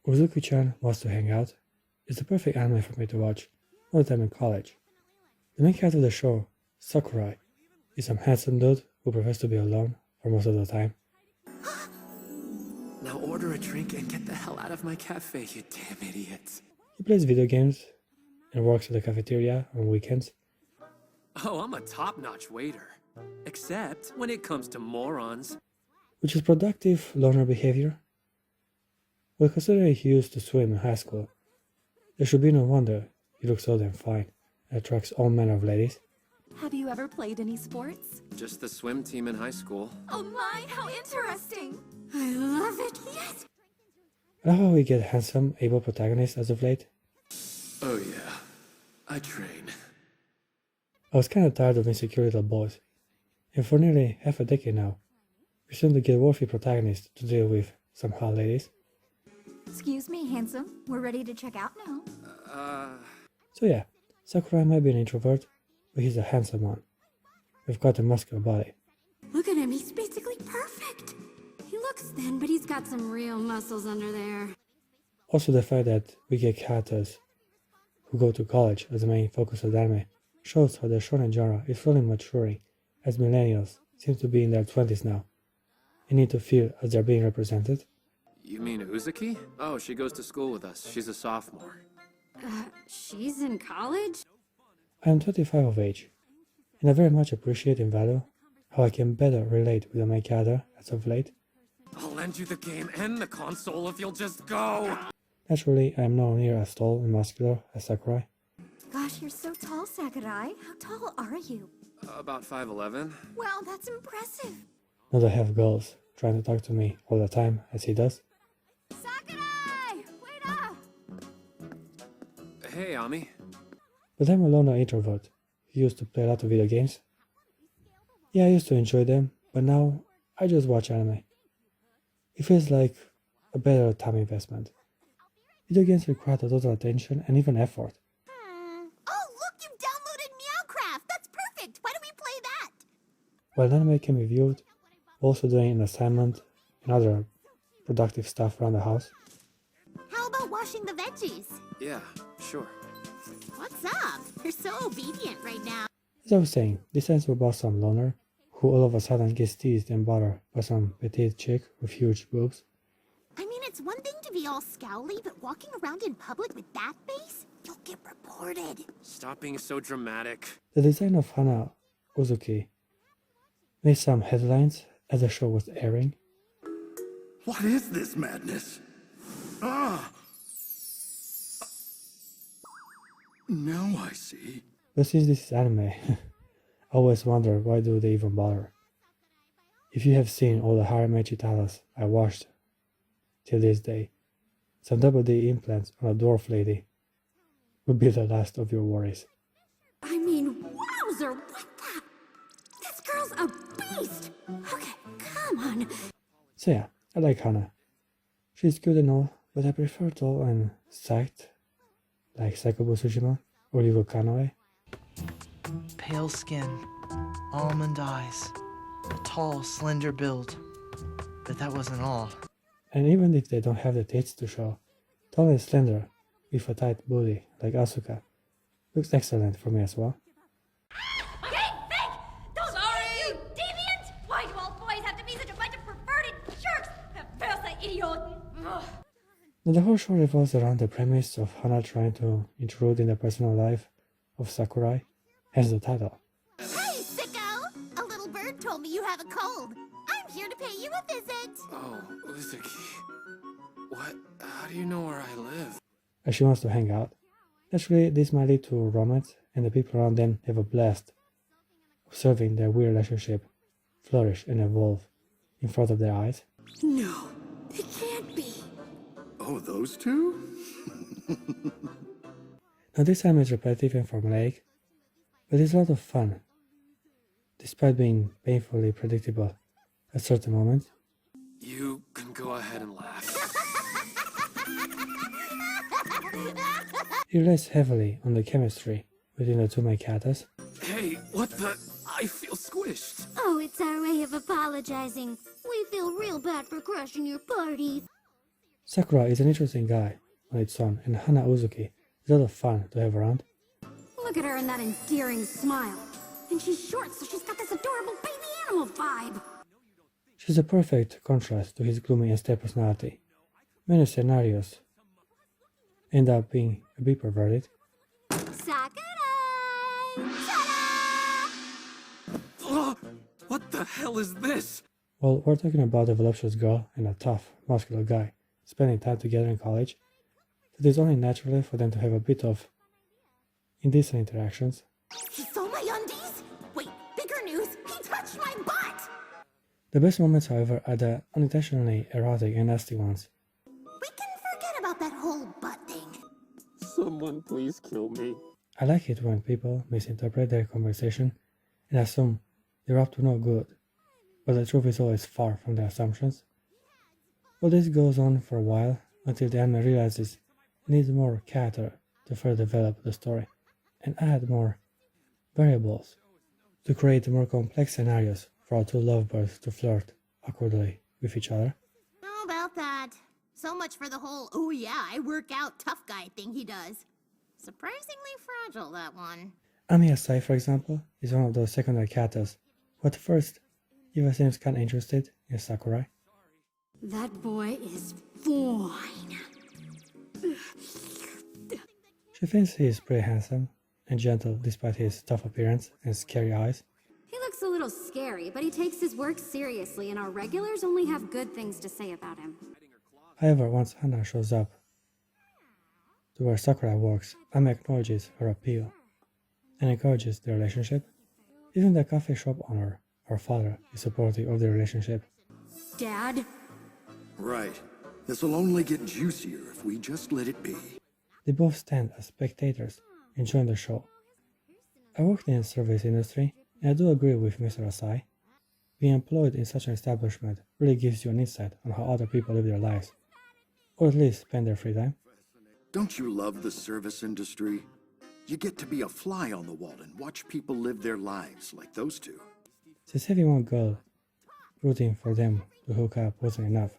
Uzaki-chan wants to hang out is the perfect anime for me to watch all the time in college. The main character of the show, Sakurai, is some handsome dude who prefers to be alone for most of the time. Now order a drink and get the hell out of my cafe, you damn idiots. He plays video games and works at the cafeteria on weekends. Oh, I'm a top-notch waiter. Except when it comes to morons. Which is productive loner behavior. Well, considering he used to swim in high school, there should be no wonder he looks so damn fine and attracts all manner of ladies. Have you ever played any sports? Just the swim team in high school. Oh my, how interesting! I love it, yes! I love how we get handsome, able protagonists as of late. Oh yeah, I train. I was kinda tired of insecure little boys, and for nearly half a decade now, we seem to get worthy protagonists to deal with some hot ladies. Excuse me, handsome. We're ready to check out now. So yeah, Sakurai might be an introvert, but he's a handsome one. We've got a muscular body. Look at him, he's basically perfect. He looks thin, but he's got some real muscles under there. Also the fact that we get characters who go to college as the main focus of the anime shows how the shonen genre is slowly maturing as millennials seem to be in their 20s now and need to feel as they're being represented. You mean Uzaki? Oh, she goes to school with us. She's a sophomore. She's in college? I am 25 of age, and I very much appreciate and value how I can better relate with the main character as of late. I'll lend you the game and the console if you'll just go! Naturally, I am nowhere near as tall and muscular as Sakurai. Gosh, you're so tall, Sakurai. How tall are you? About 5'11". Wow, that's impressive. Not to have girls trying to talk to me all the time as he does. Sakurai! Wait up! Hey, Ami. But I'm a loner introvert who used to play a lot of video games. Yeah, I used to enjoy them, but now I just watch anime. It feels like a better time investment. Video games require total attention and even effort. Oh, look, you downloaded Meowcraft! That's perfect! Why don't we play that? While anime can be viewed, we're also doing an assignment and other productive stuff around the house. How about washing the veggies? Yeah, sure. What's up? You're so obedient right now. As I was saying, this ends about some loner who all of a sudden gets teased and bothered by some petite chick with huge boobs. I mean, it's one thing to be all scowly, but walking around in public with that face? You'll get reported. Stop being so dramatic. The design of Hana Uzuki made some headlines as the show was airing. What is this madness? Ah! Now I see. But since this is anime, I always wonder why do they even bother. If you have seen all the Harem titles I watched till this day, some double D implants on a dwarf lady would be the last of your worries. I mean, wowzer, what the? This girl's a beast! Okay, come on. So yeah, I like Hana. She's good and all, but I prefer tall and psyched, like Saikobu Tsushima or Yugo Kanoe. Pale skin, almond eyes, a tall, slender build. But that wasn't all. And even if they don't have the tits to show, tall and slender with a tight booty like Asuka looks excellent for me as well. Okay, Vic! Don't Sorry! You deviant! Why do all boys have to be such a bunch of perverted jerks? Perverse idiot! Ugh. Now the whole show revolves around the premise of Hana trying to intrude in the personal life of Sakurai, hence the title. Hey, sicko! A little bird told me you have a cold. I'm here to pay you a visit. Oh, Uzaki. What? How do you know where I live? As she wants to hang out. Naturally, this might lead to romance, and the people around them have a blast observing their weird relationship flourish and evolve in front of their eyes. No, it can't be. Oh, those two? Now this time is repetitive and formulaic, but it's a lot of fun, despite being painfully predictable at certain moments. You can go ahead and laugh. It relies heavily on the chemistry between the two main characters. Hey, what the? I I feel squished. Oh, it's our way of apologizing. We feel real bad for crashing your party. Sakura is an interesting guy on its own, and Hana Uzaki is a lot of fun to have around. Look at her and that endearing smile. And she's short, so she's got this adorable baby animal vibe. She's a perfect contrast to his gloomy and stale personality. Many scenarios end up being a bit perverted. Sakurai! Ugh, what the hell is this? Well, we're talking about a voluptuous girl and a tough, muscular guy spending time together in college. It is only natural for them to have a bit of indecent interactions. He saw my undies? Wait, bigger news! He touched my butt! The best moments, however, are the unintentionally erotic and nasty ones. We can forget about that whole butt thing. Someone please kill me. I like it when people misinterpret their conversation and assume they're up to no good, but the truth is always far from their assumptions. Well, this goes on for a while until the anime realizes it needs more character to further develop the story and add more variables to create more complex scenarios for our two lovebirds to flirt awkwardly with each other. How about that? So much for the whole, oh yeah, I work out tough guy thing he does. Surprisingly fragile, that one. Ami Asai, for example, is one of those secondary characters who at first even seems kinda interested in Sakurai. That boy is fine. She thinks he is pretty handsome and gentle despite his tough appearance and scary eyes. He looks a little scary, but he takes his work seriously, and our regulars only have good things to say about him. However, once Hana shows up to where Sakurai works, Ami acknowledges her appeal and encourages the relationship. Even the coffee shop owner, her father, is supportive of the relationship. Dad? Right. This'll only get juicier if we just let it be. They both stand as spectators, enjoying the show. I worked in the service industry, and I do agree with Mr. Asai. Being employed in such an establishment really gives you an insight on how other people live their lives, or at least spend their free time. Don't you love the service industry? You get to be a fly on the wall and watch people live their lives like those two. Since having one girl rooting for them to hook up wasn't enough,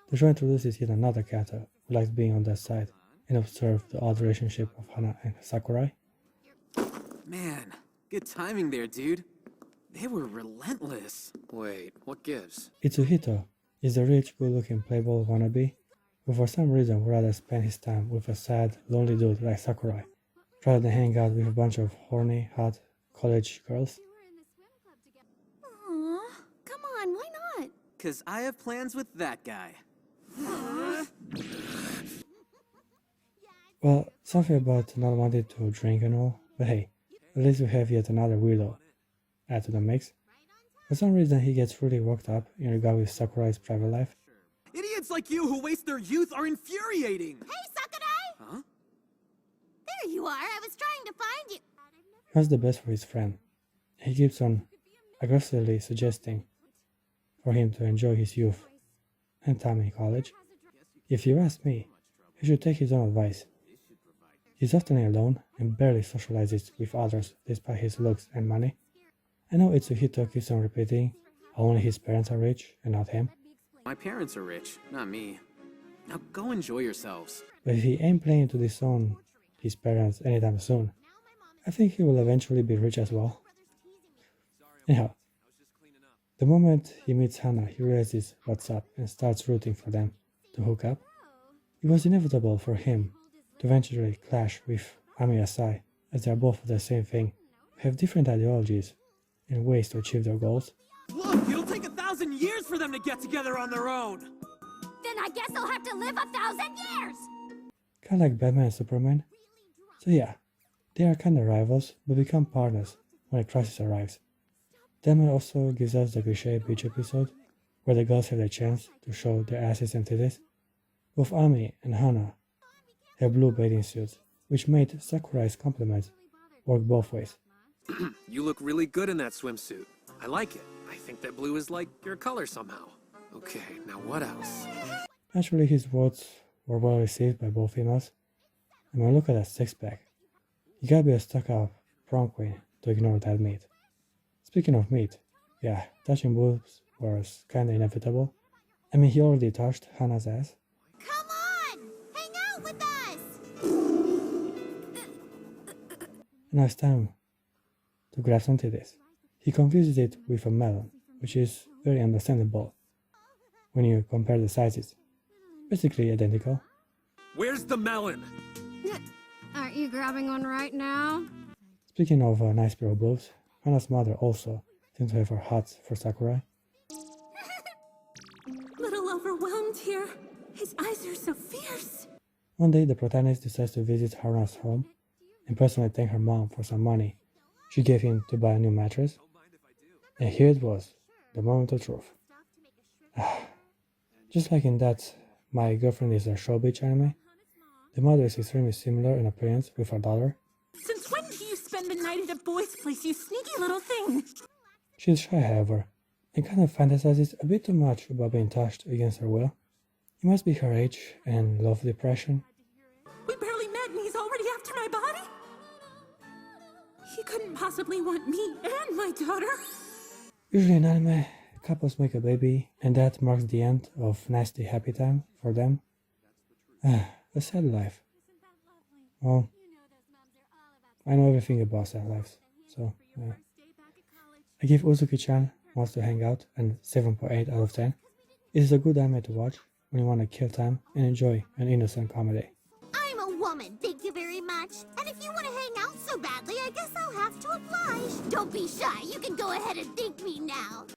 the show introduces yet another character who likes being on that side and observe the odd relationship of Hana and Sakurai. Man, good timing there, dude. They were relentless. Wait, what gives? Itsuhito is a rich, good-looking playboy wannabe who for some reason would rather spend his time with a sad, lonely dude like Sakurai, rather than hang out with a bunch of horny, hot college girls. Aw, come on, why not? 'Cause I have plans with that guy. Well, something about not wanting to drink and all, but hey, at least we have yet another weirdo add to the mix. For some reason he gets really worked up in regard with Sakurai's private life. Idiots like you who waste their youth are infuriating. Hey, Sakurai! Huh? There you are, I was trying to find you. He wants the best for his friend. He keeps on aggressively suggesting for him to enjoy his youth and time in college. If you ask me, he should take his own advice. He's often alone and barely socializes with others despite his looks and money. I know Itsuhito keeps on repeating how only his parents are rich and not him, My parents are rich, not me. Now go enjoy yourselves. but if he ain't planning to disown his parents anytime soon, I think he will eventually be rich as well. Anyhow, the moment he meets Hana, he realizes what's up and starts rooting for them to hook up. It was inevitable for him to eventually clash with Ami Asai, as they are both the same thing, have different ideologies and ways to achieve their goals. Look, it'll take 1,000 years for them to get together on their own. Then I guess I'll have to live 1,000 years! Kinda like Batman and Superman. So yeah, they are kinda rivals, but become partners when a crisis arrives. Batman also gives us the cliche beach episode, where the girls have the chance to show their asses and titties. Both Ami and Hana have blue bathing suits, which made Sakurai's compliments work both ways. You look really good in that swimsuit. I like it. I think that blue is like your color somehow. Okay, now what else? Naturally, his words were well received by both females, and when I look at that six-pack, you gotta be a stuck-up prom queen to ignore that meat. Speaking of meat, yeah, touching boobs was kinda inevitable. I mean, he already touched Hannah's ass. Come on! Hang out with us! Now it's time to grab some titties. He confuses it with a melon, which is very understandable when you compare the sizes. Basically identical. Where's the melon? Aren't you grabbing one right now? Speaking of nice pair of boobs, Hannah's mother also seems to have her heart for Sakurai. Little overwhelmed here. His eyes are so fierce. One day, the protagonist decides to visit Hannah's home and personally thank her mom for some money she gave him to buy a new mattress. And here it was, the moment of truth. Just like in that My Girlfriend is a Show Bitch anime, the mother is extremely similar in appearance with her daughter. Since when do you spend the night at a boy's place, you sneaky little thing? She is shy, however, and kind of fantasizes a bit too much about being touched against her will. It must be her age and love depression. We barely met and he's already after my body? He couldn't possibly want me and my daughter. Usually in anime, couples make a baby, and that marks the end of nasty happy time for them. A sad life. Well, I know everything about sad lives, so I give Uzuki-chan Wants to Hang Out and 7.8 out of 10. It is a good anime to watch when you want to kill time and enjoy an innocent comedy. I'm a woman, thank you very much. And if you want to hang out so badly, I guess I'll have to oblige. Don't be shy, you can go ahead and thank me now.